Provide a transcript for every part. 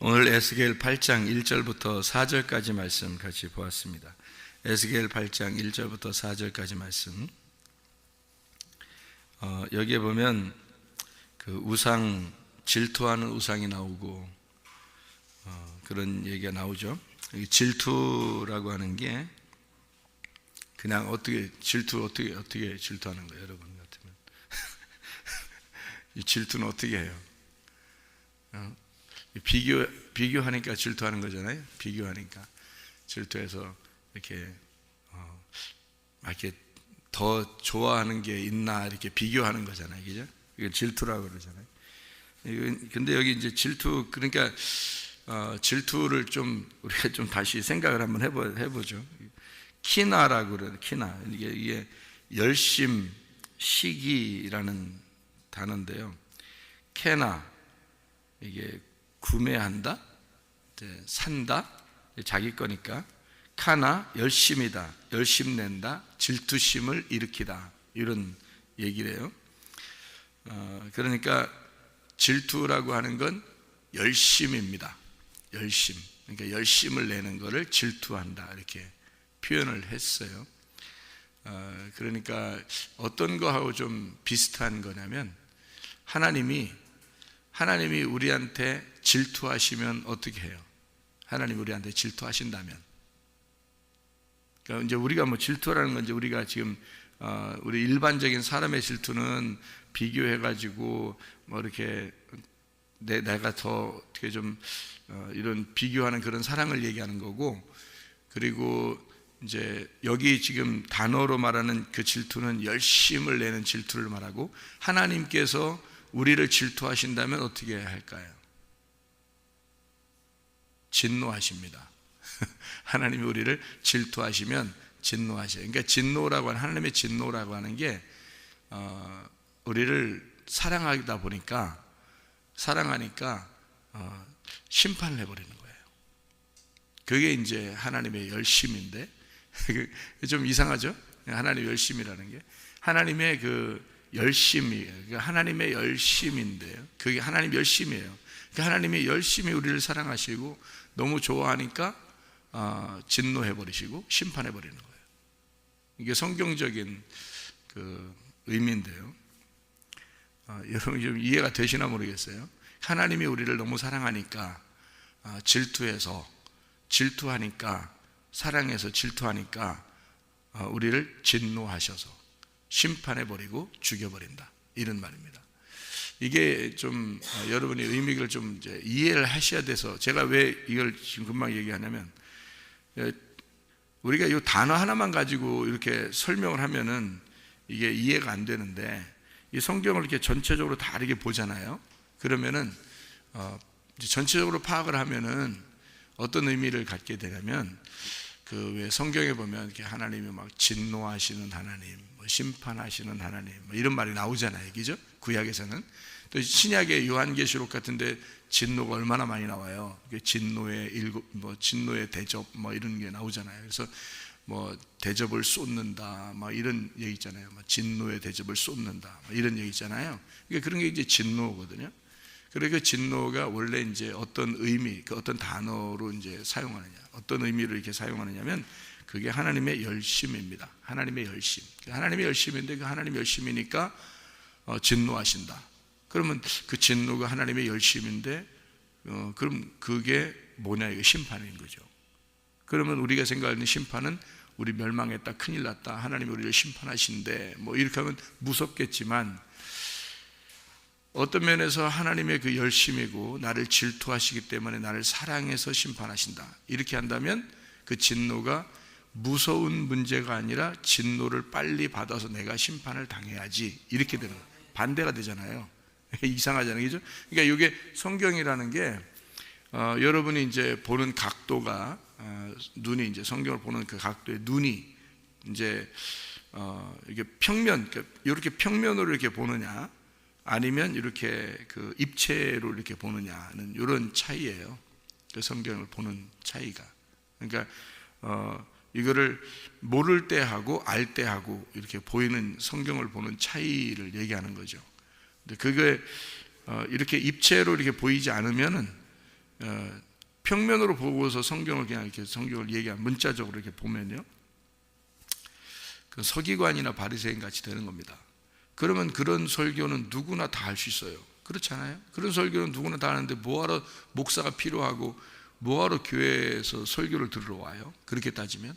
오늘 에스겔 8장 1절부터 4절까지 말씀 같이 보았습니다. 에스겔 8장 1절부터 4절까지 말씀. 여기에 보면 그 우상, 질투하는 우상이 나오고 그런 얘기가 나오죠. 질투라고 하는 게 그냥 어떻게 질투하는 거예요, 여러분 같으면? 이 질투는 어떻게 해요? 비교하니까 질투하는 거잖아요. 비교하니까 질투해서 이렇게 더 좋아하는 게 있나 이렇게 비교하는 거잖아요, 그죠? 이게 질투라고 그러잖아요. 근데 여기 이제 질투, 그러니까 질투를 좀 우리가 좀 다시 생각을 한번 해보죠. 키나라고 그래요. 키나, 이게 열심, 시기라는 단어인데요. 케나, 이게 구매한다, 산다, 자기 거니까. 카나, 열심이다, 열심낸다, 질투심을 일으키다, 이런 얘기래요. 그러니까 질투라고 하는 건 열심입니다. 열심, 그러니까 열심을 내는 것을 질투한다, 이렇게 표현을 했어요. 그러니까 어떤 거하고 좀 비슷한 거냐면 하나님이 우리한테 질투하시면 어떻게 해요? 하나님이 우리한테 질투하신다면, 그러니까 이제 우리가 뭐 질투라는 건 이제 우리가 지금 우리 일반적인 사람의 질투는 비교해가지고 뭐 이렇게 내가 더 어떻게 좀 이런 비교하는 그런 사랑을 얘기하는 거고, 그리고 이제 여기 지금 단어로 말하는 그 질투는 열심을 내는 질투를 말하고, 하나님께서 우리를 질투하신다면 어떻게 해야 할까요? 진노하십니다. 하나님이 우리를 질투하시면 진노하셔요. 그러니까 진노라고 하는, 하나님의 진노라고 하는 게 우리를 사랑하다 보니까, 사랑하니까 심판을 해버리는 거예요. 그게 이제 하나님의 열심인데 좀 이상하죠? 하나님의 열심이라는 게 하나님의 그 열심이에요. 그러니까 하나님의 열심인데요, 그게 하나님 열심이에요. 그러니까 하나님이 열심히 우리를 사랑하시고 너무 좋아하니까 진노해버리시고 심판해버리는 거예요. 이게 성경적인 그 의미인데요. 여러분 좀 이해가 되시나 모르겠어요. 하나님이 우리를 너무 사랑하니까 질투하니까, 사랑해서 질투하니까 우리를 진노하셔서 심판해버리고 죽여버린다, 이런 말입니다. 이게 좀 여러분이 의미를 좀 이제 이해를 하셔야 돼서 제가 왜 이걸 지금 금방 얘기하냐면, 우리가 이 단어 하나만 가지고 이렇게 설명을 하면은 이게 이해가 안 되는데, 이 성경을 이렇게 전체적으로 다 이렇게 보잖아요. 그러면은 전체적으로 파악을 하면은 어떤 의미를 갖게 되냐면, 그 왜 성경에 보면 이렇게 하나님이 막 진노하시는 하나님, 뭐 심판하시는 하나님, 뭐 이런 말이 나오잖아요, 그죠? 구약에서는. 또 신약의 요한계시록 같은데 진노가 얼마나 많이 나와요. 진노의 진노의 대접, 뭐 이런 게 나오잖아요. 그래서 뭐 대접을 쏟는다, 막 이런 얘기 있잖아요. 진노의 대접을 쏟는다, 이런 얘기 있잖아요. 그러니까 그런 게 이제 진노거든요. 그러니까 그 진노가 원래 이제 어떤 의미, 그 어떤 단어로 이제 사용하느냐, 어떤 의미를 이렇게 사용하느냐면, 그게 하나님의 열심입니다. 하나님의 열심. 하나님의 열심인데, 그 하나님의 열심이니까 진노하신다. 그러면 그 진노가 하나님의 열심인데, 그럼 그게 뭐냐, 이거 심판인 거죠. 그러면 우리가 생각하는 심판은 우리 멸망했다, 큰일 났다, 하나님이 우리를 심판하신대, 뭐 이렇게 하면 무섭겠지만, 어떤 면에서 하나님의 그 열심이고 나를 질투하시기 때문에 나를 사랑해서 심판하신다, 이렇게 한다면 그 진노가 무서운 문제가 아니라 진노를 빨리 받아서 내가 심판을 당해야지, 이렇게 되는 거예요. 반대가 되잖아요. 이상하잖아요, 그죠? 그러니까 이게 성경이라는 게 여러분이 이제 보는 각도가 눈이 이제 성경을 보는 그 각도의 눈이 이제 이게 평면, 이렇게 평면으로 이렇게 보느냐, 아니면 이렇게 그 입체로 이렇게 보느냐는 이런 차이예요. 그 성경을 보는 차이가. 그러니까 이거를 모를 때 하고 알 때 하고 이렇게 보이는 성경을 보는 차이를 얘기하는 거죠. 근데 그게 이렇게 입체로 이렇게 보이지 않으면은 평면으로 보고서 성경을 그냥 이렇게 성경을 얘기하면 문자적으로 이렇게 보면요, 그 서기관이나 바리새인 같이 되는 겁니다. 그러면 그런 설교는 누구나 다 할 수 있어요. 그렇잖아요. 그런 설교는 누구나 다 하는데 뭐하러 목사가 필요하고 뭐하러 교회에서 설교를 들으러 와요? 그렇게 따지면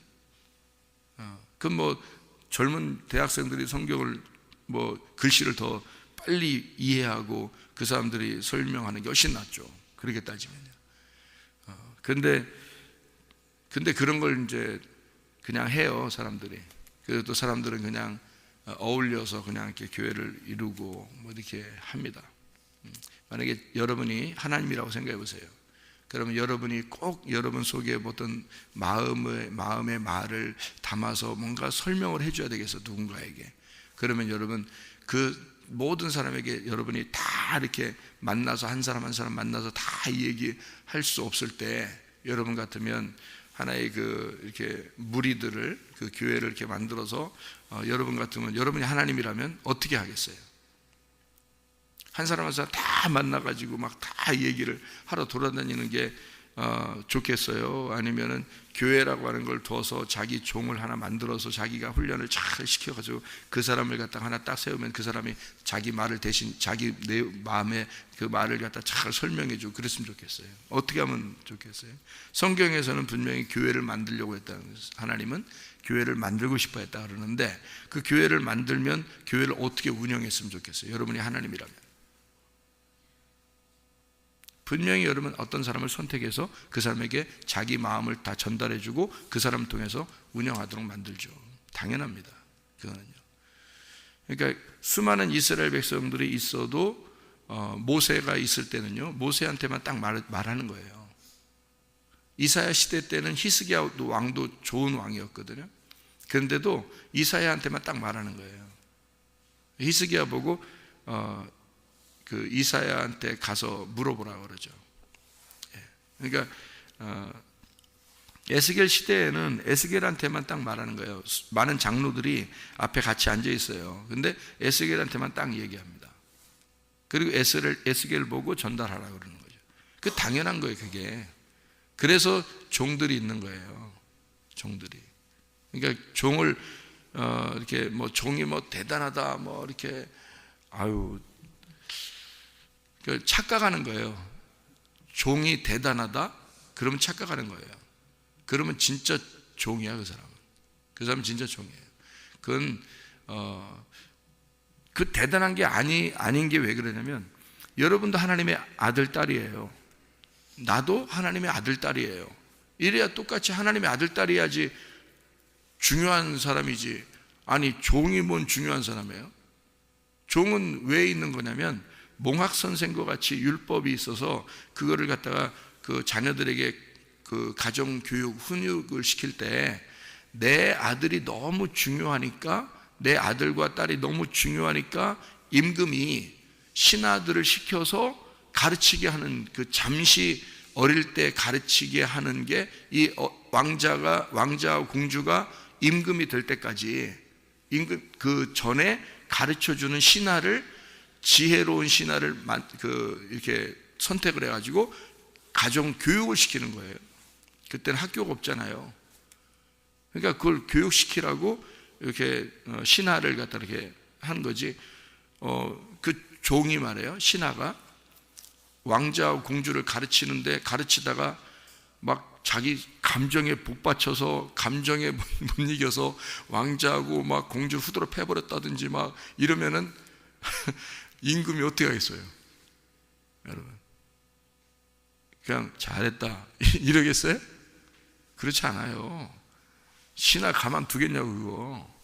그럼 뭐 젊은 대학생들이 성경을 뭐 글씨를 더 빨리 이해하고 그 사람들이 설명하는 게 훨씬 낫죠. 그렇게 따지면요. 근데 그런 걸 이제 그냥 해요, 사람들이. 그래서 또 사람들은 그냥 어울려서 그냥 이렇게 교회를 이루고 뭐 이렇게 합니다. 만약에 여러분이 하나님이라고 생각해 보세요. 그러면 여러분이 꼭 여러분 속에 어떤 마음의 말을 담아서 뭔가 설명을 해줘야 되겠어, 누군가에게. 그러면 여러분 그 모든 사람에게 여러분이 다 이렇게 만나서 한 사람 한 사람 만나서 다 이 얘기할 수 없을 때, 여러분 같으면 하나의 그 이렇게 무리들을, 그 교회를 이렇게 만들어서 여러분 같으면, 여러분이 하나님이라면 어떻게 하겠어요? 한 사람 한 사람 다 만나가지고 막 다 얘기를 하러 돌아다니는 게 좋겠어요? 아니면은 교회라고 하는 걸 둬서 자기 종을 하나 만들어서 자기가 훈련을 잘 시켜가지고 그 사람을 갖다 하나 딱 세우면 그 사람이 자기 말을 대신 자기 내 마음의 그 말을 갖다 잘 설명해주고 그랬으면 좋겠어요? 어떻게 하면 좋겠어요? 성경에서는 분명히 교회를 만들려고 했다는 거예요. 하나님은 교회를 만들고 싶어 했다 그러는데, 그 교회를 만들면 교회를 어떻게 운영했으면 좋겠어요? 여러분이 하나님이라면 분명히 여러분 어떤 사람을 선택해서 그 사람에게 자기 마음을 다 전달해주고 그 사람을 통해서 운영하도록 만들죠. 당연합니다. 그거는요. 그러니까 수많은 이스라엘 백성들이 있어도 모세가 있을 때는요, 모세한테만 딱 말하는 거예요. 이사야 시대 때는 히스기야 왕도 좋은 왕이었거든요. 그런데도 이사야한테만 딱 말하는 거예요. 히스기야 보고 그 이사야한테 가서 물어보라 그러죠. 그러니까 에스겔 시대에는 에스겔한테만 딱 말하는 거예요. 많은 장로들이 앞에 같이 앉아 있어요. 근데 에스겔한테만 딱 얘기합니다. 그리고 에스겔 보고 전달하라 그러는 거죠. 그 당연한 거예요, 그게. 그래서 종들이 있는 거예요. 종들이. 그러니까 종을 이렇게 뭐 종이 뭐 대단하다 뭐 이렇게 착각하는 거예요. 종이 대단하다? 그러면 착각하는 거예요. 그러면 진짜 종이야, 그 사람은. 그 사람은 진짜 종이에요. 그건 그 대단한 게 아닌 게 왜 그러냐면, 여러분도 하나님의 아들, 딸이에요. 나도 하나님의 아들, 딸이에요. 이래야 똑같이 하나님의 아들, 딸이야지 중요한 사람이지. 아니, 종이 뭔 중요한 사람이에요? 종은 왜 있는 거냐면, 몽학 선생과 같이 율법이 있어서 그거를 갖다가 그 자녀들에게 그 가정 교육, 훈육을 시킬 때 내 아들이 너무 중요하니까, 내 아들과 딸이 너무 중요하니까 임금이 신하들을 시켜서 가르치게 하는, 그 잠시 어릴 때 가르치게 하는 게 이 왕자와 공주가 임금이 될 때까지, 임금 그 전에 가르쳐주는 신하를, 지혜로운 신하를 이렇게 선택을 해가지고 가정 교육을 시키는 거예요. 그때는 학교가 없잖아요. 그러니까 그걸 교육시키라고 이렇게 신하를 갖다 이렇게 한 거지. 그 종이 말이에요. 신하가 왕자와 공주를 가르치다가 막 자기 감정에 북받쳐서 감정에 못 이겨서 왕자하고 막 공주를 후드로 패버렸다든지 막 이러면은 임금이 어떻게 하겠어요? 여러분, 그냥 잘했다 이러겠어요? 그렇지 않아요. 신하 가만두겠냐고 그거.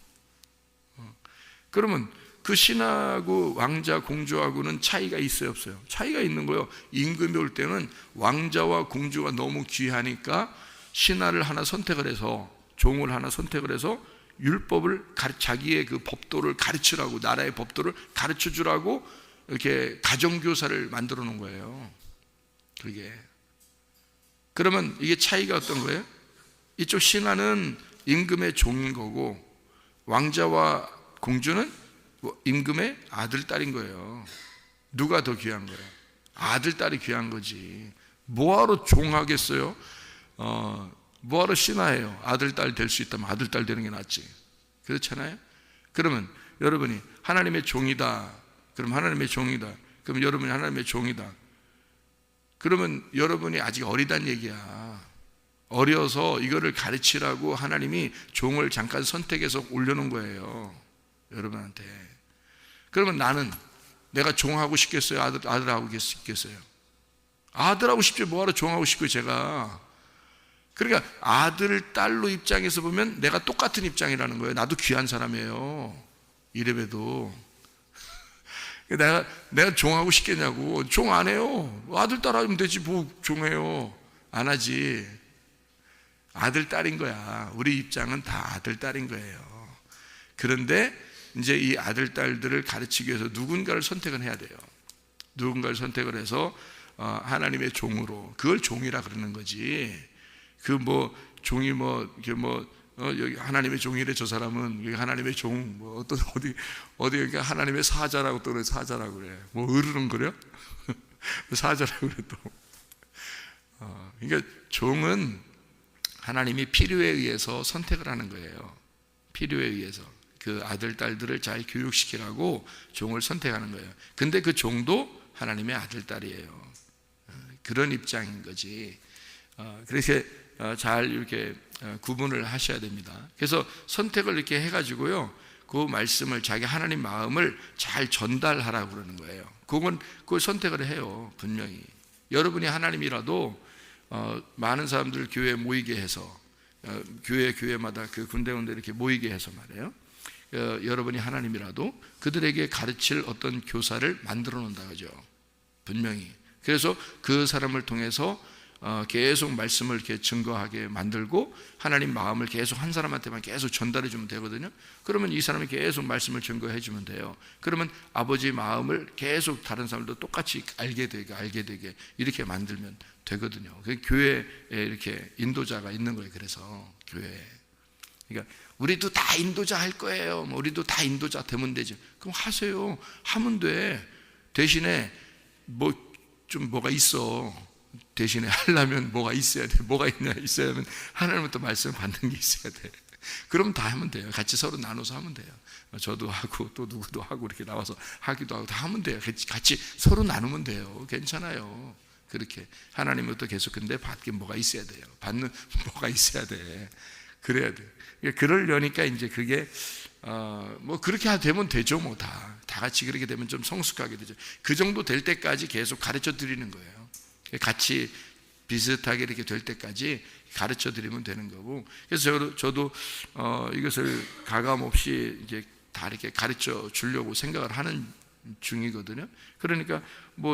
그러면 그 신하고 왕자 공주하고는 차이가 있어요, 없어요? 차이가 있는 거예요. 임금이 올 때는 왕자와 공주가 너무 귀하니까 신하를 하나 선택을 해서, 종을 하나 선택을 해서 율법을 자기의 그 법도를 가르치라고, 나라의 법도를 가르쳐 주라고 이렇게 가정교사를 만들어 놓은 거예요. 그게. 그러면 이게 차이가 어떤 거예요? 이쪽 신하는 임금의 종인 거고, 왕자와 공주는 임금의 아들, 딸인 거예요. 누가 더 귀한 거예요? 아들, 딸이 귀한 거지. 뭐하러 종하겠어요? 뭐하러 신하해요? 아들, 딸 될 수 있다면 아들, 딸 되는 게 낫지. 그렇잖아요? 그러면 여러분이 하나님의 종이다. 그럼 하나님의 종이다. 그럼 여러분이 하나님의 종이다. 그러면 여러분이 아직 어리단 얘기야. 어려서 이거를 가르치라고 하나님이 종을 잠깐 선택해서 올려놓은 거예요. 여러분한테. 그러면 나는 내가 종하고 싶겠어요? 아들하고 싶겠어요? 아들하고 싶지 뭐하러 종하고 싶고 제가. 그러니까 아들, 딸로 입장에서 보면 내가 똑같은 입장이라는 거예요. 나도 귀한 사람이에요. 이래봬도. 내가 종하고 싶겠냐고. 종 안 해요. 아들, 딸 하면 되지 뭐 종해요. 안 하지. 아들, 딸인 거야. 우리 입장은 다 아들, 딸인 거예요. 그런데 이제 이 아들, 딸들을 가르치기 위해서 누군가를 선택을 해야 돼요. 누군가를 선택을 해서 하나님의 종으로. 그걸 종이라 그러는 거지. 종이 여기 하나님의 종이래. 저 사람은 여기 하나님의 종, 어떤 어디 여기 하나님의 사자라고 또 그래. 사자라고 그래. 으르렁거려? 사자라고 그래 또. 그러니까 종은 하나님이 필요에 의해서 선택을 하는 거예요. 필요에 의해서 그 아들, 딸들을 잘 교육시키라고 종을 선택하는 거예요. 근데 그 종도 하나님의 아들, 딸이에요. 그런 입장인 거지. 그래서 잘 이렇게 구분을 하셔야 됩니다. 그래서 선택을 이렇게 해가지고요, 그 말씀을 자기 하나님 마음을 잘 전달하라고 그러는 거예요. 그걸 선택을 해요. 분명히 여러분이 하나님이라도 많은 사람들 교회에 모이게 해서 교회마다 그 군데군데 이렇게 모이게 해서 말이에요, 여러분이 하나님이라도 그들에게 가르칠 어떤 교사를 만들어 놓는다 그죠. 분명히. 그래서 그 사람을 통해서 계속 말씀을 이렇게 증거하게 만들고 하나님 마음을 계속 한 사람한테만 계속 전달해 주면 되거든요. 그러면 이 사람이 계속 말씀을 증거해 주면 돼요. 그러면 아버지 마음을 계속 다른 사람도 똑같이 알게 되게 이렇게 만들면 되거든요. 교회에 이렇게 인도자가 있는 거예요. 그래서 교회에. 그러니까 우리도 다 인도자 할 거예요. 우리도 다 인도자 되면 되죠. 그럼 하세요. 하면 돼. 대신에 뭐가 있어. 대신에 하려면 뭐가 있어야 돼. 뭐가 있어야면 하나님부터 말씀을 받는 게 있어야 돼. 그럼 다 하면 돼요. 같이 서로 나눠서 하면 돼요. 저도 하고 또 누구도 하고 이렇게 나와서 하기도 하고 다 하면 돼요. 같이 서로 나누면 돼요. 괜찮아요. 그렇게 하나님부터 계속. 근데 받긴 뭐가 있어야 돼요. 받는 뭐가 있어야 돼. 그래야 돼. 그러려니까 이제 그게 그렇게 되면 되죠. 다 같이 그렇게 되면 좀 성숙하게 되죠. 그 정도 될 때까지 계속 가르쳐 드리는 거예요. 같이 비슷하게 이렇게 될 때까지 가르쳐 드리면 되는 거고. 그래서 저도 이것을 가감 없이 이제 다 이렇게 가르쳐 주려고 생각을 하는 중이거든요. 그러니까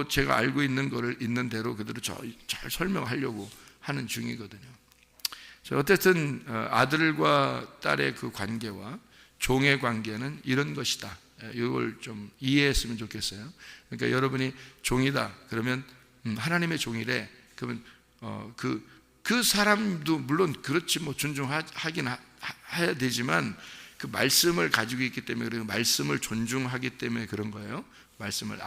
제가 알고 있는 거를 있는 대로 그대로 잘 설명하려고 하는 중이거든요. 어쨌든 아들과 딸의 그 관계와 종의 관계는 이런 것이다. 이걸 좀 이해했으면 좋겠어요. 그러니까 여러분이 종이다 그러면 하나님의 종이래. 그러면 그 사람도 물론 그렇지 존중하긴 해야 되지만 그 말씀을 가지고 있기 때문에, 그리고 말씀을 존중하기 때문에 그런 거예요. 말씀을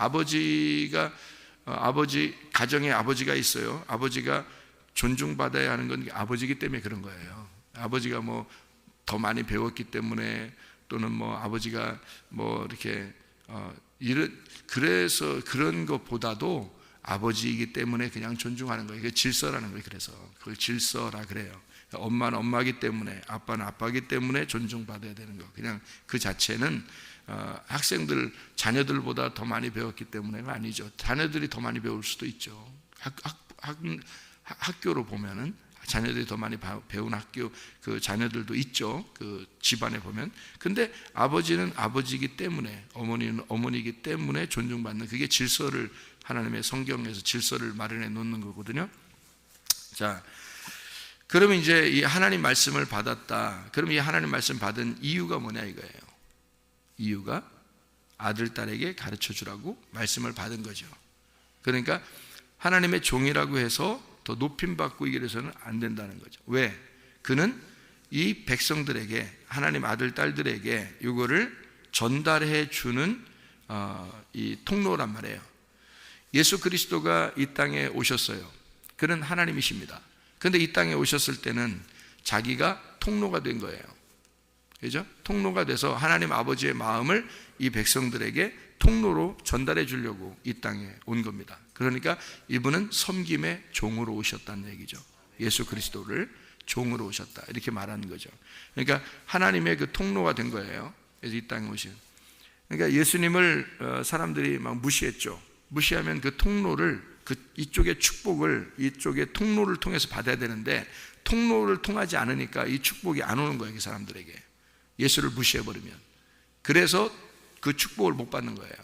가정에 아버지가 있어요. 아버지가 존중받아야 하는 건 아버지이기 때문에 그런 거예요. 아버지가 더 많이 배웠기 때문에, 또는 아버지가 이렇게 그래서 그런 것보다도 아버지이기 때문에 그냥 존중하는 거예요. 이게 질서라는 거예요. 그래서 그걸 질서라 그래요. 엄마는 엄마이기 때문에, 아빠는 아빠이기 때문에 존중받아야 되는 거. 그냥 그 자체는 학생들, 자녀들보다 더 많이 배웠기 때문에가 아니죠. 자녀들이 더 많이 배울 수도 있죠. 학교로 보면은 자녀들이 더 많이 배운 학교 그 자녀들도 있죠. 그 집안에 보면. 근데 아버지는 아버지이기 때문에, 어머니는 어머니이기 때문에 존중받는, 그게 질서를, 하나님의 성경에서 질서를 마련해 놓는 거거든요. 자, 그러면 이제 이 하나님 말씀을 받았다. 그럼 이 하나님 말씀 받은 이유가 뭐냐 이거예요. 이유가 아들, 딸에게 가르쳐 주라고 말씀을 받은 거죠. 그러니까 하나님의 종이라고 해서 더 높임받고 이래서는 안 된다는 거죠. 왜? 그는 이 백성들에게, 하나님 아들, 딸들에게 이거를 전달해 주는 이 통로란 말이에요. 예수 그리스도가 이 땅에 오셨어요. 그는 하나님이십니다. 그런데 이 땅에 오셨을 때는 자기가 통로가 된 거예요. 그죠? 통로가 돼서 하나님 아버지의 마음을 이 백성들에게 통로로 전달해 주려고 이 땅에 온 겁니다. 그러니까 이분은 섬김의 종으로 오셨다는 얘기죠. 예수 그리스도를 종으로 오셨다, 이렇게 말하는 거죠. 그러니까 하나님의 그 통로가 된 거예요. 그래서 이 땅에 오신. 그러니까 예수님을 사람들이 막 무시했죠. 무시하면 그 통로를, 이쪽의 축복을 이쪽의 통로를 통해서 받아야 되는데 통로를 통하지 않으니까 이 축복이 안 오는 거예요, 그 사람들에게. 예수를 무시해버리면. 그래서 그 축복을 못 받는 거예요.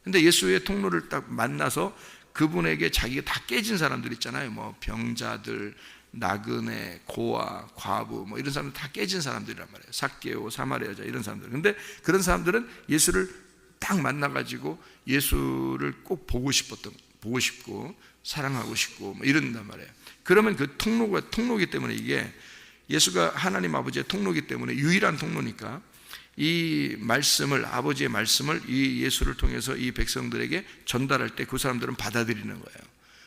근데 예수의 통로를 딱 만나서 그분에게 자기가 다 깨진 사람들 있잖아요. 뭐 병자들, 나그네, 고아, 과부, 뭐 이런 사람들 다 깨진 사람들이란 말이에요. 삭개오, 사마리아 여자, 이런 사람들. 근데 그런 사람들은 예수를 딱 만나가지고 예수를 꼭 보고 싶고 사랑하고 싶고 뭐 이런단 말이에요. 그러면 그 통로가 통로기 때문에, 이게 예수가 하나님 아버지의 통로기 때문에 유일한 통로니까 이 말씀을, 아버지의 말씀을 이 예수를 통해서 이 백성들에게 전달할 때 그 사람들은 받아들이는 거예요.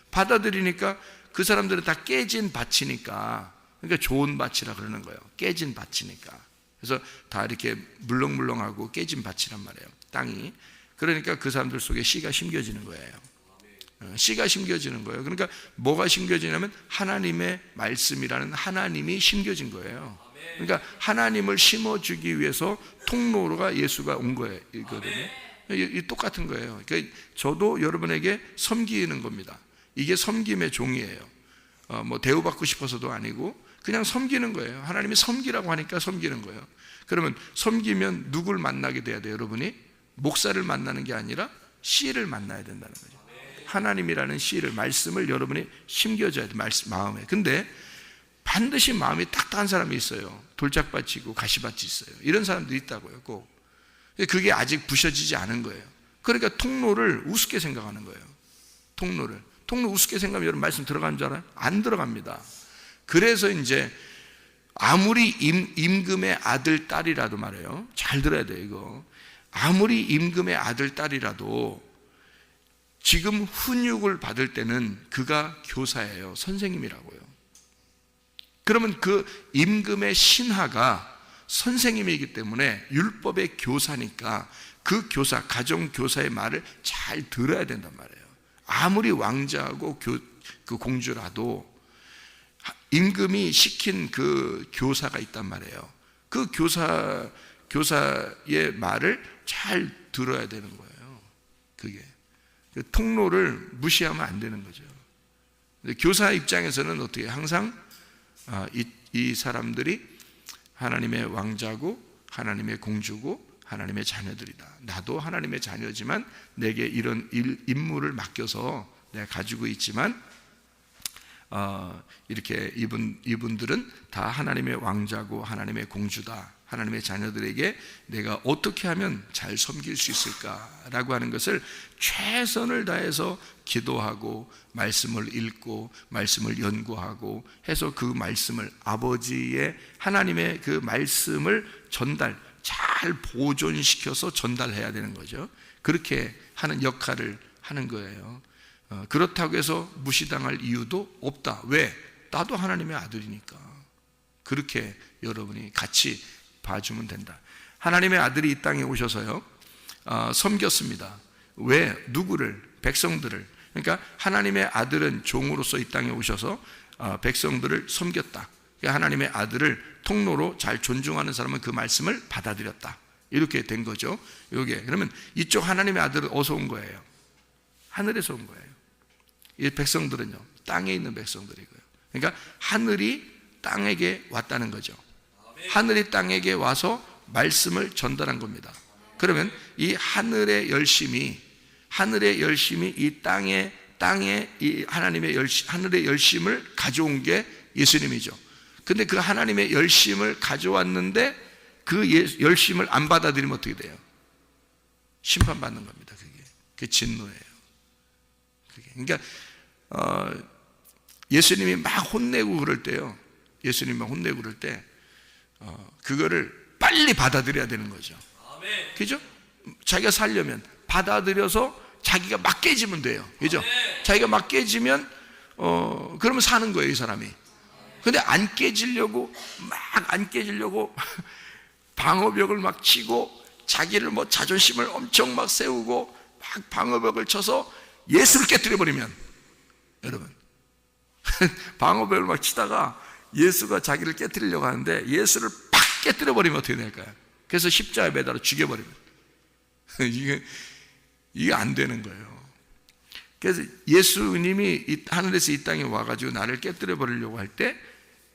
받아들이니까 그 사람들은 다 깨진 밭이니까, 그러니까 좋은 밭이라 그러는 거예요. 깨진 밭이니까. 그래서 다 이렇게 물렁물렁하고 깨진 밭이란 말이에요, 땅이. 그러니까 그 사람들 속에 씨가 심겨지는 거예요. 씨가 심겨지는 거예요. 그러니까 뭐가 심겨지냐면 하나님의 말씀이라는 하나님이 심겨진 거예요. 그러니까 하나님을 심어주기 위해서 통로가 예수가 온 거예요. 이 똑같은 거예요. 그러니까 저도 여러분에게 섬기는 겁니다. 이게 섬김의 종이에요. 뭐 대우받고 싶어서도 아니고 그냥 섬기는 거예요. 하나님이 섬기라고 하니까 섬기는 거예요. 그러면 섬기면 누굴 만나게 돼야 돼요, 여러분이? 목사를 만나는 게 아니라 씨를 만나야 된다는 거죠. 하나님이라는 씨를, 말씀을 여러분이 심겨줘야 돼, 마음에. 근데 반드시 마음이 딱딱한 사람이 있어요. 돌짝밭이 있고 가시밭이 있어요. 이런 사람들이 있다고요, 꼭. 그게 아직 부셔지지 않은 거예요. 그러니까 통로를 우습게 생각하는 거예요. 통로 우습게 생각하면 여러분 말씀 들어가는 줄 알아요? 안 들어갑니다. 그래서 이제 아무리 임금의 아들, 딸이라도 말이에요. 잘 들어야 돼요, 이거. 아무리 임금의 아들, 딸이라도 지금 훈육을 받을 때는 그가 교사예요, 선생님이라고요. 그러면 그 임금의 신하가 선생님이기 때문에 율법의 교사니까 그 교사, 가정교사의 말을 잘 들어야 된단 말이에요. 아무리 왕자하고 그 공주라도 임금이 시킨 그 교사가 있단 말이에요. 그 교사의 말을 잘 들어야 되는 거예요. 그게 그 통로를 무시하면 안 되는 거죠. 교사 입장에서는 어떻게 항상 이 사람들이 하나님의 왕자고 하나님의 공주고 하나님의 자녀들이다. 나도 하나님의 자녀지만 내게 이런 임무를 맡겨서 내가 가지고 있지만 이렇게 이분들은 다 하나님의 왕자고 하나님의 공주다. 하나님의 자녀들에게 내가 어떻게 하면 잘 섬길 수 있을까라고 하는 것을 최선을 다해서 기도하고 말씀을 읽고 말씀을 연구하고 해서 그 말씀을, 아버지의 하나님의 그 말씀을 잘 보존시켜서 전달해야 되는 거죠. 그렇게 하는 역할을 하는 거예요. 그렇다고 해서 무시당할 이유도 없다. 왜? 나도 하나님의 아들이니까. 그렇게 여러분이 같이 봐주면 된다. 하나님의 아들이 이 땅에 오셔서요, 섬겼습니다. 왜? 누구를? 백성들을. 그러니까 하나님의 아들은 종으로서 이 땅에 오셔서 백성들을 섬겼다. 그러니까 하나님의 아들을 통로로 잘 존중하는 사람은 그 말씀을 받아들였다. 이렇게 된 거죠. 이게 그러면 이쪽 하나님의 아들은 어디서 온 거예요? 하늘에서 온 거예요. 이 백성들은요, 땅에 있는 백성들이고요. 그러니까 하늘이 땅에게 왔다는 거죠. 하늘이 땅에게 와서 말씀을 전달한 겁니다. 그러면 이 하늘의 열심이 이 땅에 이 하나님의 하늘의 열심을 가져온 게 예수님이죠. 근데 그 하나님의 열심을 가져왔는데 그 열심을 안 받아들이면 어떻게 돼요? 심판받는 겁니다. 그게 진노예요. 그러니까 예수님이 막 혼내고 그럴 때요. 예수님이 막 혼내고 그럴 때 그거를 빨리 받아들여야 되는 거죠. 그죠? 자기가 살려면 받아들여서 자기가 막 깨지면 돼요. 그죠? 자기가 막 깨지면 그러면 사는 거예요, 이 사람이. 근데 안 깨지려고 막 안 깨지려고 방어벽을 막 치고 자기를 뭐 자존심을 엄청 막 세우고 막 방어벽을 쳐서 예수를 깨뜨려 버리면, 여러분 방어벽을 막 치다가 예수가 자기를 깨뜨리려고 하는데 예수를 팍 깨뜨려 버리면 어떻게 될까요? 그래서 십자가에 매달아 죽여버리면 이게 안 되는 거예요. 그래서 예수님이 하늘에서 이 땅에 와가지고 나를 깨뜨려 버리려고 할 때,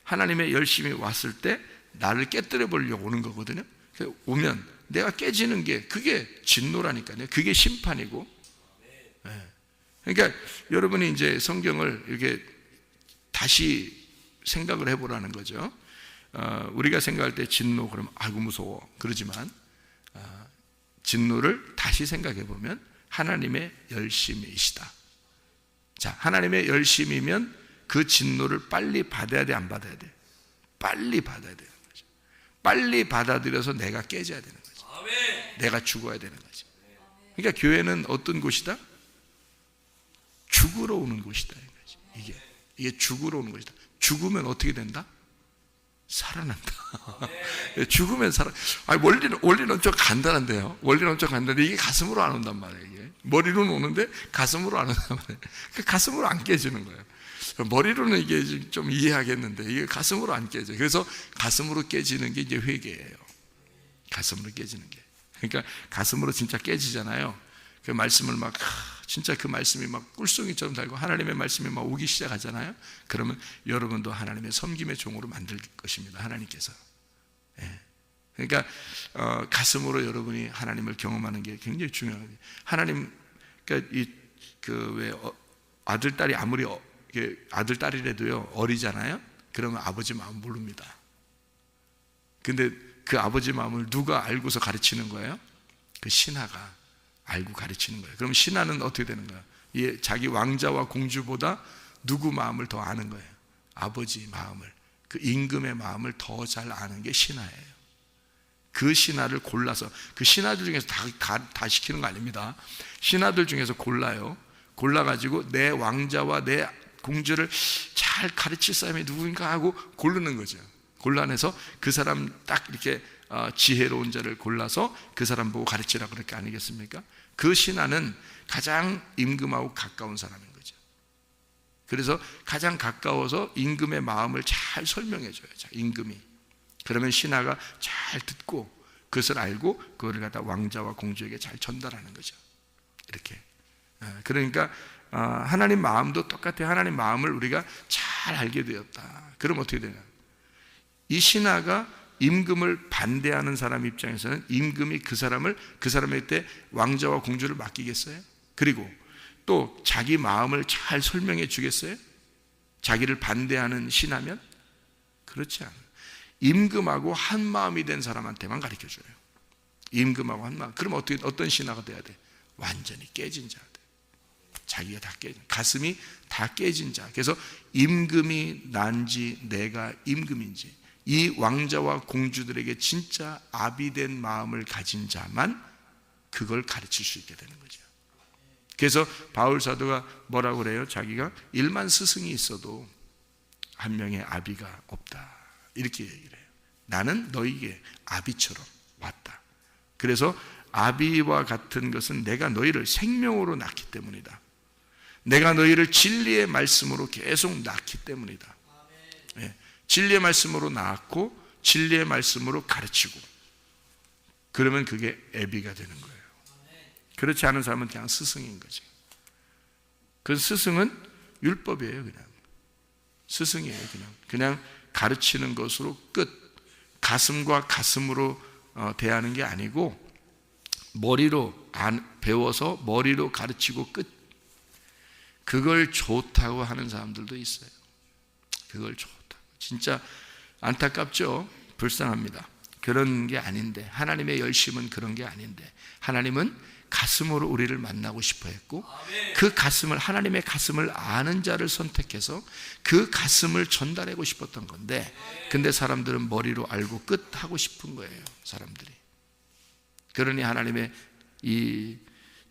하나님의 열심이 왔을 때 나를 깨뜨려 버리려고 오는 거거든요. 그래서 오면 내가 깨지는 게 그게 진노라니까요. 그게 심판이고. 그러니까 여러분이 이제 성경을 이렇게 다시 생각을 해보라는 거죠. 우리가 생각할 때 진노 그러면 아이고 무서워 그러지만, 진노를 다시 생각해 보면 하나님의 열심이시다. 자, 하나님의 열심이면 그 진노를 빨리 받아야 돼, 안 받아야 돼? 빨리 받아야 되는 거죠. 빨리 받아들여서 내가 깨져야 되는 거죠. 내가 죽어야 되는 거죠. 그러니까 교회는 어떤 곳이다? 죽으러 오는 곳이다. 이게 죽으러 오는 것이다. 죽으면 어떻게 된다? 살아난다. 죽으면 살아. 아니, 원리는 엄청 간단한데요. 원리는 엄청 간단한데 이게 가슴으로 안 온단 말이에요. 이게 머리로는 오는데 가슴으로 안 온단 말이에요. 그 가슴으로 안 깨지는 거예요. 머리로는 이게 좀 이해하겠는데 이게 가슴으로 안 깨져요. 그래서 가슴으로 깨지는 게 이제 회개예요. 가슴으로 깨지는 게. 그러니까 가슴으로 진짜 깨지잖아요. 그 말씀을 막 진짜 그 말씀이 막 꿀송이처럼 달고 하나님의 말씀이 막 오기 시작하잖아요. 그러면 여러분도 하나님의 섬김의 종으로 만들 것입니다. 하나님께서. 그러니까 가슴으로 여러분이 하나님을 경험하는 게 굉장히 중요해요. 하나님, 그러니까 왜 아들 딸이 아무리 아들 딸이라도요 어리잖아요. 그러면 아버지 마음 모릅니다. 근데 그 아버지 마음을 누가 알고서 가르치는 거예요? 그 신하가 알고 가르치는 거예요. 그럼 신하는 어떻게 되는 거예요? 자기 왕자와 공주보다 누구 마음을 더 아는 거예요? 아버지 마음을, 그 임금의 마음을 더 잘 아는 게 신하예요. 그 신하를 골라서, 그 신하들 중에서 다 시키는 거 아닙니다. 신하들 중에서 골라가지고 내 왕자와 내 공주를 잘 가르칠 사람이 누구인가 하고 고르는 거죠. 골라내서 그 사람 딱 이렇게 지혜로운 자를 골라서 그 사람 보고 가르치라, 그럴 게 아니겠습니까? 그 신하는 가장 임금하고 가까운 사람인 거죠. 그래서 가장 가까워서 임금의 마음을 잘 설명해 줘요. 임금이. 그러면 신하가 잘 듣고 그것을 알고 그거를 갖다 왕자와 공주에게 잘 전달하는 거죠. 이렇게. 그러니까 하나님 마음도 똑같아요. 하나님 마음을 우리가 잘 알게 되었다. 그럼 어떻게 되냐? 이 신하가 임금을 반대하는 사람 입장에서는 임금이 그 사람에게 왕자와 공주를 맡기겠어요? 그리고 또 자기 마음을 잘 설명해 주겠어요? 자기를 반대하는 신하면? 그렇지 않아요. 임금하고 한 마음이 된 사람한테만 가르쳐 줘요. 임금하고 한 마음. 그럼 어떤 신하가 돼야 돼? 완전히 깨진 자가 돼. 자기가 다 깨진, 가슴이 다 깨진 자. 그래서 임금이 난지 내가 임금인지, 이 왕자와 공주들에게 진짜 아비된 마음을 가진 자만 그걸 가르칠 수 있게 되는 거죠. 그래서 바울 사도가 뭐라고 그래요? 자기가 1만 스승이 있어도 한 명의 아비가 없다, 이렇게 얘기를 해요. 나는 너희에게 아비처럼 왔다. 그래서 아비와 같은 것은 내가 너희를 생명으로 낳기 때문이다. 내가 너희를 진리의 말씀으로 계속 낳기 때문이다. 진리의 말씀으로 낳았고 진리의 말씀으로 가르치고, 그러면 그게 애비가 되는 거예요. 그렇지 않은 사람은 그냥 스승인 거죠. 그 스승은 율법이에요. 그냥 스승이에요. 그냥 가르치는 것으로 끝. 가슴과 가슴으로 대하는 게 아니고 머리로 배워서 머리로 가르치고 끝. 그걸 좋다고 하는 사람들도 있어요. 그걸 좋다고. 진짜 안타깝죠? 불쌍합니다. 그런 게 아닌데, 하나님의 열심은 그런 게 아닌데, 하나님은 가슴으로 우리를 만나고 싶어 했고, 그 가슴을, 하나님의 가슴을 아는 자를 선택해서 그 가슴을 전달하고 싶었던 건데, 근데 사람들은 머리로 알고 끝 하고 싶은 거예요. 사람들이. 그러니 하나님의 이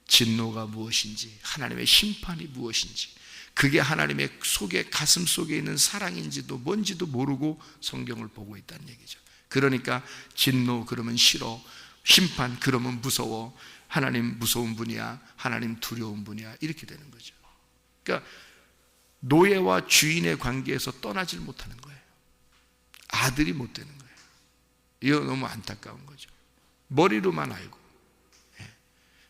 진노가 무엇인지, 하나님의 심판이 무엇인지, 그게 하나님의 속에 가슴 속에 있는 사랑인지도 뭔지도 모르고 성경을 보고 있다는 얘기죠. 그러니까 진노 그러면 싫어, 심판 그러면 무서워, 하나님 무서운 분이야, 하나님 두려운 분이야, 이렇게 되는 거죠. 그러니까 노예와 주인의 관계에서 떠나질 못하는 거예요. 아들이 못 되는 거예요. 이거 너무 안타까운 거죠. 머리로만 알고.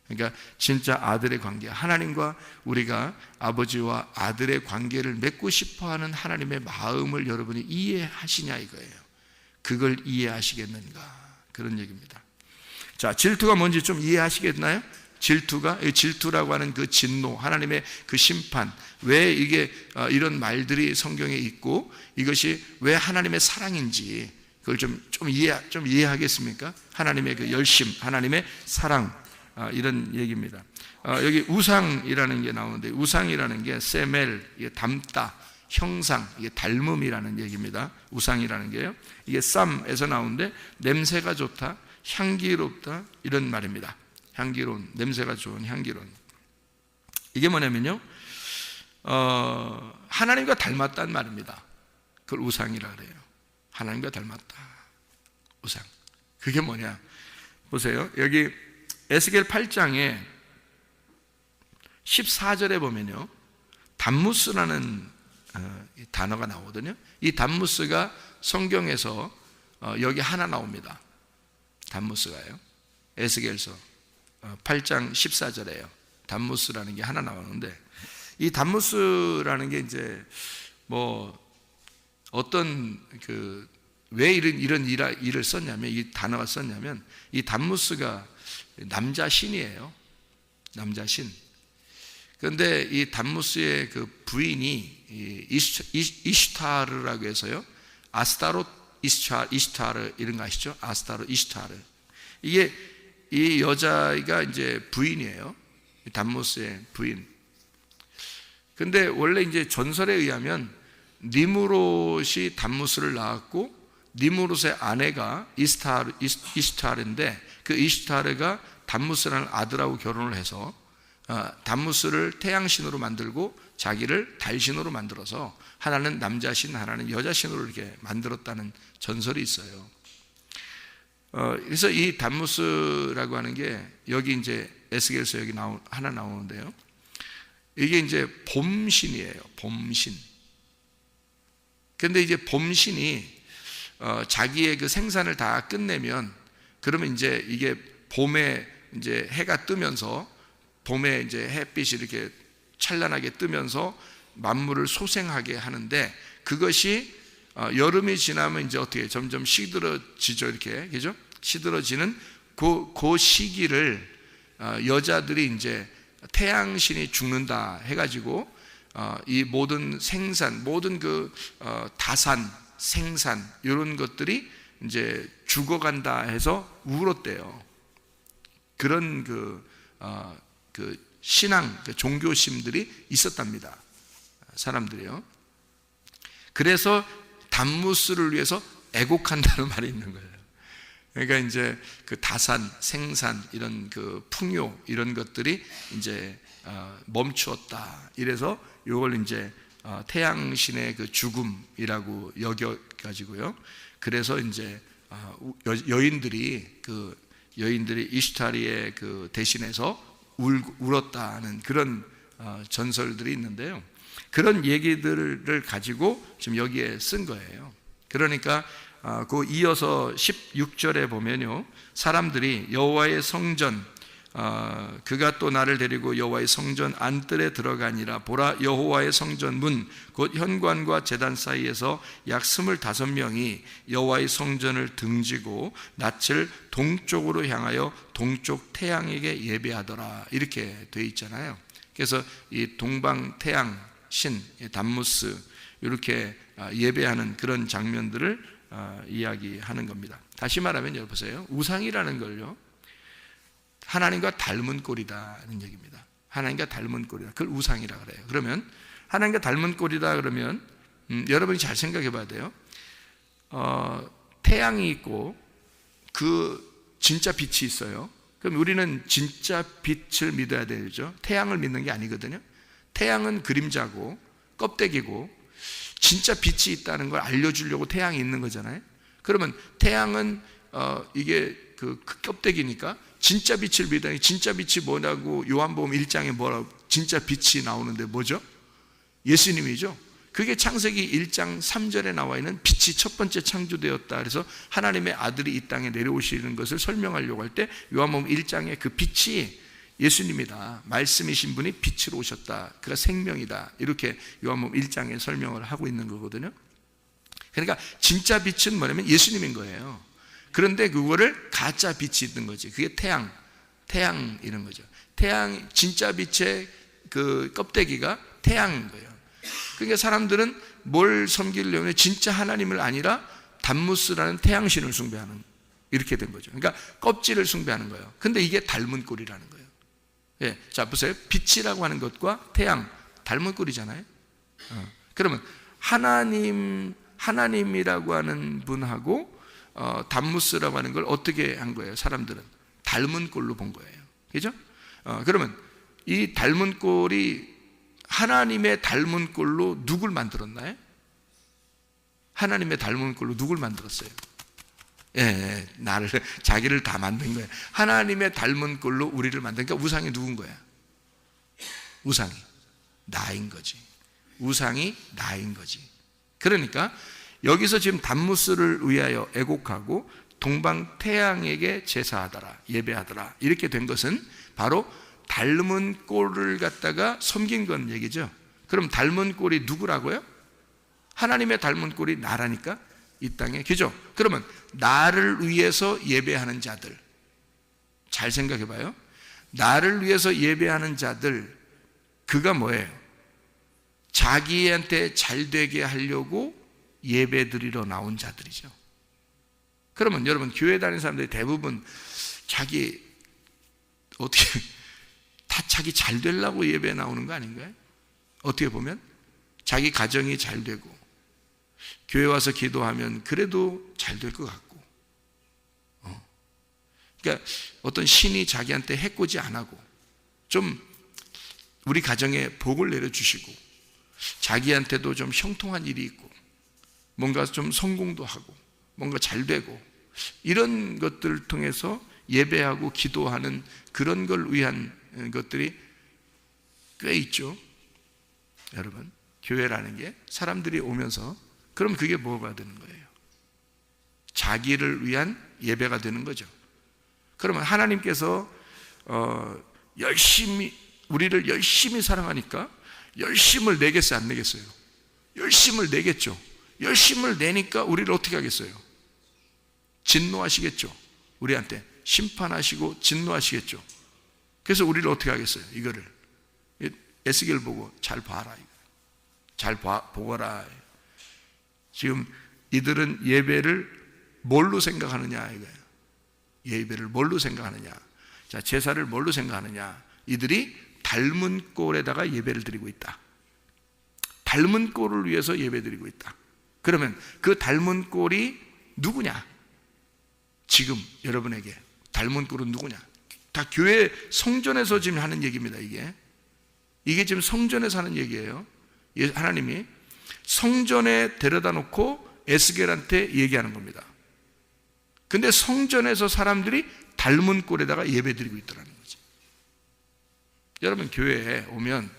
그러니까 진짜 아들의 관계, 하나님과 우리가 아버지와 아들의 관계를 맺고 싶어하는 하나님의 마음을 여러분이 이해하시냐 이거예요. 그걸 이해하시겠는가, 그런 얘기입니다. 자, 질투가 뭔지 좀 이해하시겠나요? 질투라고 하는 그 진노, 하나님의 그 심판, 왜 이게 이런 말들이 성경에 있고 이것이 왜 하나님의 사랑인지 그걸 좀 이해하겠습니까? 하나님의 그 열심, 하나님의 사랑, 이런 얘기입니다. 여기 우상이라는 게 나오는데, 우상이라는 게 세멜, 이게 닮다, 형상, 이게 닮음이라는 얘기입니다. 우상이라는 게요. 이게 쌈에서 나오는데 냄새가 좋다, 향기롭다, 이런 말입니다. 향기로운, 냄새가 좋은 향기로운. 이게 뭐냐면요, 하나님과 닮았다는 말입니다. 그걸 우상이라 그래요. 하나님과 닮았다, 우상. 그게 뭐냐? 보세요. 여기 에스겔 8장에 14절에 보면요, 담무스라는 단어가 나오거든요. 이 담무스가 성경에서 여기 하나 나옵니다. 담무스가요. 에스겔서 8장 14절에요. 담무스라는 게 하나 나오는데, 이 담무스라는 게 이제 뭐 어떤 왜 이런 일을 썼냐면, 이 단어가 썼냐면, 이 담무스가 남자 신이에요. 남자 신. 그런데 이 담무스의 그 부인이 이슈타르라고 해서요, 아스타롯 이슈타르 이런 거 아시죠? 아스타롯 이슈타르. 이게 이 여자가 이제 부인이에요. 담무스의 부인. 근데 원래 이제 전설에 의하면 니무롯이 담무스를 낳았고, 니무롯의 아내가 이슈타르인데, 그 이슈타르가 담무스라는 아들하고 결혼을 해서 담무스를 태양신으로 만들고 자기를 달신으로 만들어서 하나는 남자신, 하나는 여자신으로 이렇게 만들었다는 전설이 있어요. 그래서 이 담무스라고 하는 게 여기 이제 에스겔서 여기 하나 나오는데요, 이게 이제 봄신이에요. 봄신. 근데 이제 봄신이 자기의 그 생산을 다 끝내면, 그러면 이제 이게 봄에 이제 해가 뜨면서, 봄에 이제 햇빛이 이렇게 찬란하게 뜨면서 만물을 소생하게 하는데, 그것이 여름이 지나면 이제 어떻게 점점 시들어지죠, 이렇게, 그죠? 시들어지는 그 시기를 여자들이 이제 태양신이 죽는다 해가지고 이 모든 생산, 모든 그 다산, 생산 이런 것들이 이제 죽어간다 해서 울었대요. 그런 그 신앙, 그 종교심들이 있었답니다. 사람들이요. 그래서 담무스를 위해서 애곡한다는 말이 있는 거예요. 그러니까 이제 그 다산, 생산, 이런 그 풍요, 이런 것들이 이제 멈추었다. 이래서 이걸 이제 태양신의 그 죽음이라고 여겨가지고요. 그래서 이제 여인들이 이슈타리의 그 대신해서 울었다는 그런 전설들이 있는데요. 그런 얘기들을 가지고 지금 여기에 쓴 거예요. 그러니까 그 이어서 16절에 보면요, 사람들이 여호와의 성전, 그가 또 나를 데리고 여호와의 성전 안뜰에 들어가니라. 보라, 여호와의 성전 문 곧 현관과 제단 사이에서 약 25명이 여호와의 성전을 등지고 낯을 동쪽으로 향하여 동쪽 태양에게 예배하더라. 이렇게 되어 있잖아요. 그래서 이 동방 태양 신 담무스 이렇게 예배하는 그런 장면들을 이야기하는 겁니다. 다시 말하면 여러분 보세요, 우상이라는 걸요, 하나님과 닮은 꼴이다는 얘기입니다. 하나님과 닮은 꼴이다. 그걸 우상이라 그래요. 그러면 하나님과 닮은 꼴이다 그러면 여러분이 잘 생각해 봐야 돼요. 태양이 있고 그 진짜 빛이 있어요. 그럼 우리는 진짜 빛을 믿어야 되죠. 태양을 믿는 게 아니거든요. 태양은 그림자고 껍데기고 진짜 빛이 있다는 걸 알려주려고 태양이 있는 거잖아요. 그러면 태양은 이게 그 껍데기니까 진짜 빛을 믿다니, 진짜 빛이 뭐냐고 요한복음 1장에 뭐라고 진짜 빛이 나오는데 뭐죠? 예수님이죠. 그게 창세기 1장 3절에 나와 있는 빛이 첫 번째 창조되었다. 그래서 하나님의 아들이 이 땅에 내려오시는 것을 설명하려고 할 때 요한복음 1장에 그 빛이 예수님이다. 말씀이신 분이 빛으로 오셨다. 그가 생명이다. 이렇게 요한복음 1장에 설명을 하고 있는 거거든요. 그러니까 진짜 빛은 뭐냐면 예수님인 거예요. 그런데 그거를 가짜 빛이 있는 거지. 그게 태양 이런 거죠. 태양, 진짜 빛의 그 껍데기가 태양인 거예요. 그러니까 사람들은 뭘 섬기려면 진짜 하나님을 아니라 담무스라는 태양신을 숭배하는, 이렇게 된 거죠. 그러니까 껍질을 숭배하는 거예요. 근데 이게 닮은 꼴이라는 거예요. 예, 자 보세요. 빛이라고 하는 것과 태양 닮은 꼴이잖아요. 그러면 하나님이라고 하는 분하고 담무스라고 하는 걸 어떻게 한 거예요? 사람들은 닮은 꼴로 본 거예요. 그죠? 그러면 이 닮은 꼴이 하나님의 닮은 꼴로 누굴 만들었나요? 하나님의 닮은 꼴로 누굴 만들었어요? 예, 나를, 자기를 다 만든 거예요. 하나님의 닮은 꼴로 우리를 만드니까 우상이 누군 거야? 우상이 나인 거지. 우상이 나인 거지. 그러니까 여기서 지금 담무스를 위하여 애곡하고 동방 태양에게 제사하더라, 예배하더라, 이렇게 된 것은 바로 닮은 꼴을 갖다가 섬긴 건 얘기죠. 그럼 닮은 꼴이 누구라고요? 하나님의 닮은 꼴이 나라니까, 이 땅에. 그죠? 그러면 나를 위해서 예배하는 자들, 잘 생각해 봐요. 나를 위해서 예배하는 자들, 그가 뭐예요? 자기한테 잘 되게 하려고 예배 드리러 나온 자들이죠. 그러면 여러분, 교회 다니는 사람들이 대부분 자기 어떻게 다 자기 잘 되려고 예배 나오는 거 아닌가요? 어떻게 보면 자기 가정이 잘 되고 교회 와서 기도하면 그래도 잘 될 것 같고, 그러니까 어떤 신이 자기한테 해코지 안 하고 좀 우리 가정에 복을 내려주시고 자기한테도 좀 형통한 일이 있고 뭔가 좀 성공도 하고 뭔가 잘 되고 이런 것들을 통해서 예배하고 기도하는 그런 걸 위한 것들이 꽤 있죠. 여러분, 교회라는 게 사람들이 오면서 그럼 그게 뭐가 되는 거예요? 자기를 위한 예배가 되는 거죠. 그러면 하나님께서 우리를 열심히 사랑하니까 열심을 내겠어요, 안 내겠어요? 열심을 내겠죠. 열심을 내니까 우리를 어떻게 하겠어요? 진노하시겠죠. 우리한테 심판하시고 진노하시겠죠. 그래서 우리를 어떻게 하겠어요? 이거를 에스겔 보고 잘 봐라, 잘 보거라. 지금 이들은 예배를 뭘로 생각하느냐 이거예요. 예배를 뭘로 생각하느냐? 자, 제사를 뭘로 생각하느냐? 이들이 닮은 꼴에다가 예배를 드리고 있다. 닮은 꼴을 위해서 예배 드리고 있다. 그러면 그 닮은 꼴이 누구냐? 지금 여러분에게 닮은 꼴은 누구냐? 다 교회 성전에서 지금 하는 얘기입니다. 이게 지금 성전에서 하는 얘기예요. 하나님이 성전에 데려다 놓고 에스겔한테 얘기하는 겁니다. 근데 성전에서 사람들이 닮은 꼴에다가 예배 드리고 있더라는 거지. 여러분, 교회에 오면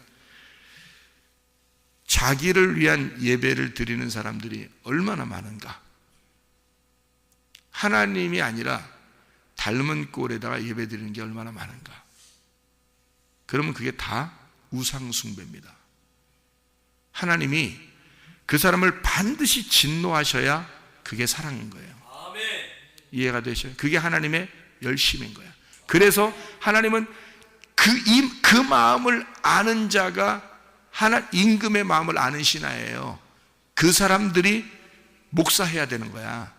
자기를 위한 예배를 드리는 사람들이 얼마나 많은가? 하나님이 아니라 닮은 꼴에다가 예배 드리는 게 얼마나 많은가? 그러면 그게 다 우상 숭배입니다. 하나님이 그 사람을 반드시 진노하셔야 그게 사랑인 거예요. 이해가 되셔요? 그게 하나님의 열심인 거예요. 그래서 하나님은 그 마음을 아는 자가 임금의 마음을 아는 신하예요. 그 사람들이 목사해야 되는 거야.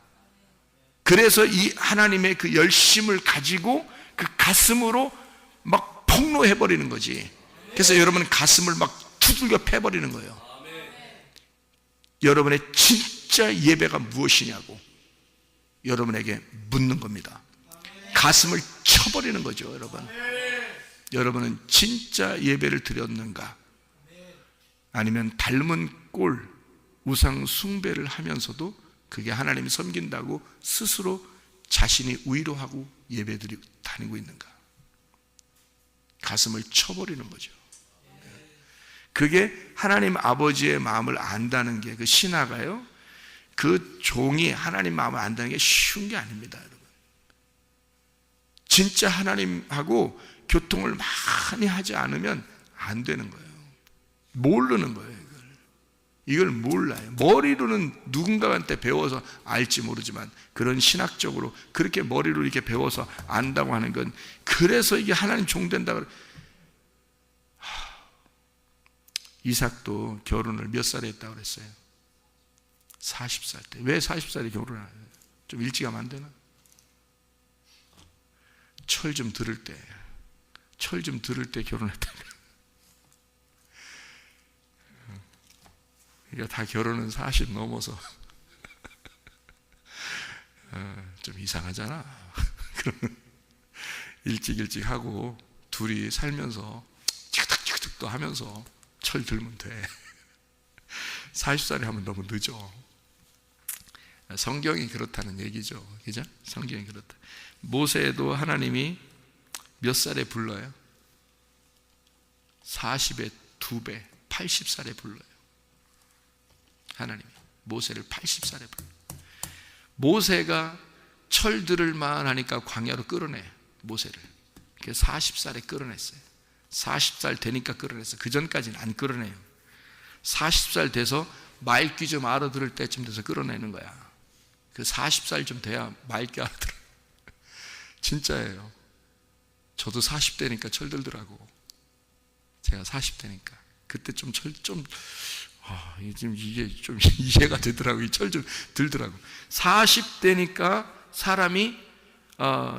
그래서 이 하나님의 그 열심을 가지고 그 가슴으로 막 폭로해버리는 거지. 그래서 여러분 가슴을 막 두들겨 패버리는 거예요. 여러분의 진짜 예배가 무엇이냐고 여러분에게 묻는 겁니다. 가슴을 쳐버리는 거죠. 여러분은 진짜 예배를 드렸는가? 아니면 닮은 꼴, 우상 숭배를 하면서도 그게 하나님 섬긴다고 스스로 자신이 위로하고 예배드리고 다니고 있는가? 가슴을 쳐버리는 거죠. 그게 하나님 아버지의 마음을 안다는 게, 그 신하가요, 그 종이 하나님 마음을 안다는 게 쉬운 게 아닙니다, 여러분. 진짜 하나님하고 교통을 많이 하지 않으면 안 되는 거예요. 모르는 거예요, 이걸 몰라요. 머리로는 누군가한테 배워서 알지 모르지만, 그런 신학적으로 그렇게 머리로 이렇게 배워서 안다고 하는 건, 그래서 이게 하나님 종 된다. 이삭도 결혼을 몇 살에 했다고 그랬어요? 40살 때. 왜 40살에 결혼을 해요? 좀 일찍 하면 안 되나? 철 좀 들을 때 결혼했다. 그러니까 다 결혼은 40 넘어서 좀 이상하잖아. 그러면 일찍 하고 둘이 살면서 치크탁치크탁도 하면서 철 들면 돼. 40살에 하면 너무 늦어. 성경이 그렇다는 얘기죠. 그죠? 성경이 그렇다. 모세도 하나님이 몇 살에 불러요? 40의 2배, 80살에 불러요. 하나님이 모세를 80살에 불러요. 모세가 철 들을 만하니까 광야로 끌어내, 모세를. 그래서 40살에 끌어냈어요. 40살 되니까 끌어냈어요. 그 전까지는 안 끌어내요. 40살 돼서 맑기 좀 알아들을 때쯤 돼서 끌어내는 거야. 그 40살 좀 돼야 맑게 알아들어요. 진짜예요. 저도 40대니까 철 들더라고. 제가 40대니까 그때 좀 이게 좀 이해가 되더라고요. 철 좀 들더라고. 40대니까 사람이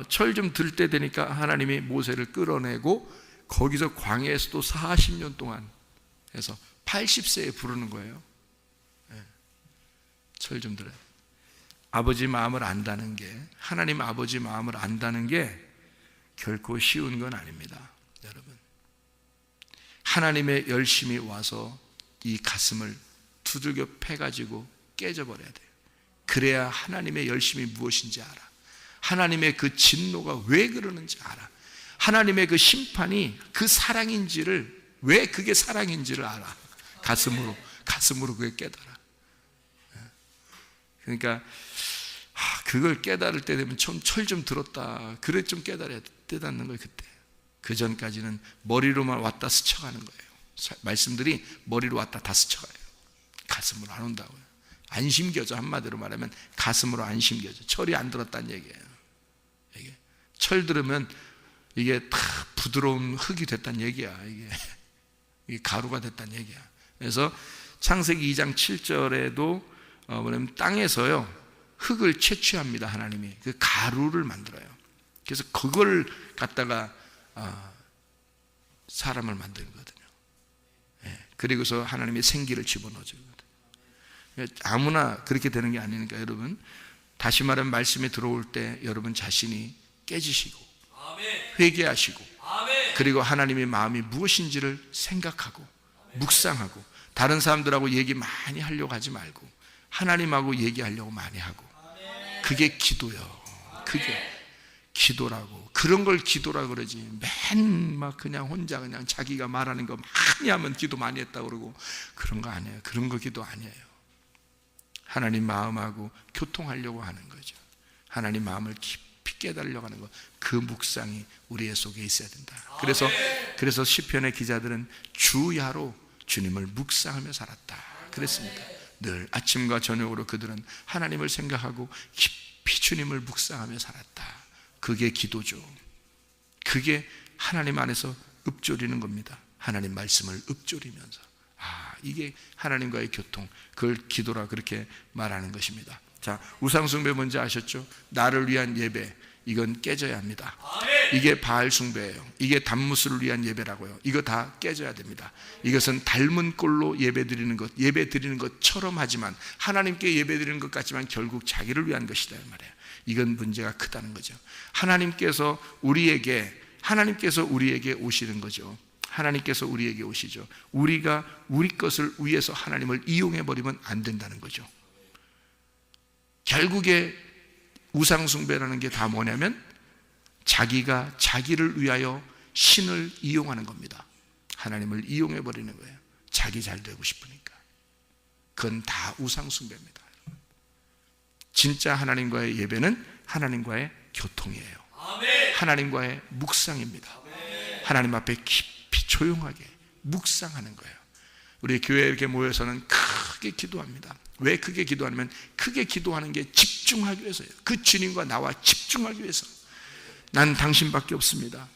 철 좀 들 때 되니까 하나님이 모세를 끌어내고, 거기서 광야에서도 40년 동안 해서 80세에 부르는 거예요. 철 좀 들어요. 아버지 마음을 안다는 게, 하나님 아버지 마음을 안다는 게 결코 쉬운 건 아닙니다, 여러분. 하나님의 열심이 와서 이 가슴을 두들겨 패가지고 깨져버려야 돼요. 그래야 하나님의 열심이 무엇인지 알아. 하나님의 그 진노가 왜 그러는지 알아. 하나님의 그 심판이 그 사랑인지를, 왜 그게 사랑인지를 알아. 가슴으로 그게 깨달아. 그러니까 그걸 깨달을 때 되면 철 좀 들었다, 그래 좀 깨닫는 거예요. 그때. 그 전까지는 머리로만 왔다 스쳐가는 거예요. 말씀들이 머리로 왔다 다 스쳐가요. 가슴으로 안 온다고요. 안 심겨져. 한마디로 말하면 가슴으로 안 심겨져. 철이 안 들었다는 얘기예요. 이게 철 들으면 이게 다 부드러운 흙이 됐다는 얘기야. 이게 가루가 됐다는 얘기야. 그래서 창세기 2장 7절에도 뭐냐면 땅에서요 흙을 채취합니다. 하나님이 그 가루를 만들어요. 그래서 그걸 갖다가 사람을 만드는 거거든요. 그리고서 하나님이 생기를 집어넣어주거든요. 아무나 그렇게 되는 게 아니니까 여러분, 다시 말하면 말씀이 들어올 때 여러분 자신이 깨지시고 회개하시고, 그리고 하나님의 마음이 무엇인지를 생각하고 묵상하고, 다른 사람들하고 얘기 많이 하려고 하지 말고 하나님하고 얘기하려고 많이 하고, 그게 기도요. 그게 기도라고. 그런 걸 기도라 그러지. 맨 막 그냥 혼자 그냥 자기가 말하는 거 많이 하면 기도 많이 했다고 그러고, 그런 거 아니에요. 그런 거 기도 아니에요. 하나님 마음하고 교통하려고 하는 거죠. 하나님 마음을 깊이 깨달으려고 하는 거, 그 묵상이 우리의 속에 있어야 된다. 그래서 시편의 기자들은 주야로 주님을 묵상하며 살았다 그랬습니다. 늘 아침과 저녁으로 그들은 하나님을 생각하고 깊이 주님을 묵상하며 살았다. 그게 기도죠. 그게 하나님 안에서 읊조리는 겁니다. 하나님 말씀을 읊조리면서, 이게 하나님과의 교통, 그걸 기도라 그렇게 말하는 것입니다. 자, 우상숭배 뭔지 아셨죠? 나를 위한 예배, 이건 깨져야 합니다. 이게 바알 숭배예요. 이게 단무스를 위한 예배라고요. 이거 다 깨져야 됩니다. 이것은 닮은 꼴로 예배 드리는 것처럼 하지만, 하나님께 예배 드리는 것 같지만 결국 자기를 위한 것이다 이 말이에요. 이건 문제가 크다는 거죠. 하나님께서 우리에게 오시는 거죠. 하나님께서 우리에게 오시죠. 우리가 우리 것을 위해서 하나님을 이용해 버리면 안 된다는 거죠. 결국에 우상숭배라는 게 다 뭐냐면 자기가 자기를 위하여 신을 이용하는 겁니다. 하나님을 이용해 버리는 거예요. 자기 잘 되고 싶으니까. 그건 다 우상숭배입니다. 진짜 하나님과의 예배는 하나님과의 교통이에요. 하나님과의 묵상입니다. 하나님 앞에 깊이 조용하게 묵상하는 거예요. 우리 교회에 이렇게 모여서는 크게 기도합니다. 왜 크게 기도하냐면 크게 기도하는 게 집중하기 위해서예요. 그 주님과 나와 집중하기 위해서. 난 당신밖에 없습니다.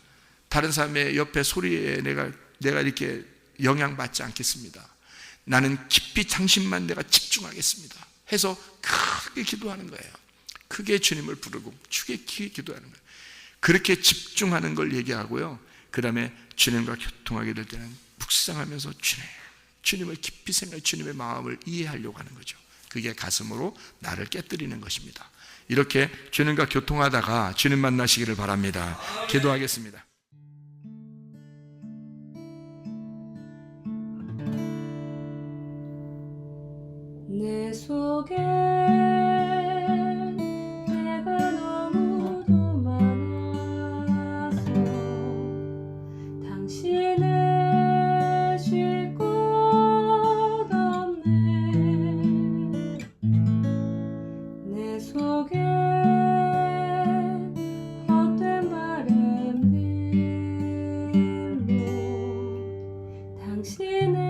다른 사람의 옆에 소리에 내가 이렇게 영향받지 않겠습니다. 나는 깊이 당신만 내가 집중하겠습니다 해서 크게 기도하는 거예요. 크게 주님을 부르고 크게 기도하는 거예요. 그렇게 집중하는 걸 얘기하고요. 그 다음에 주님과 교통하게 될 때는 묵상하면서 주님을 깊이 생각해 주님의 마음을 이해하려고 하는 거죠. 그게 가슴으로 나를 깨뜨리는 것입니다. 이렇게 주님과 교통하다가 주님 만나시기를 바랍니다. 기도하겠습니다. 내 속에 내가 너무도 많아서 당신을 쉴 곳 없네. 내 속에 헛된 바램들로 당신을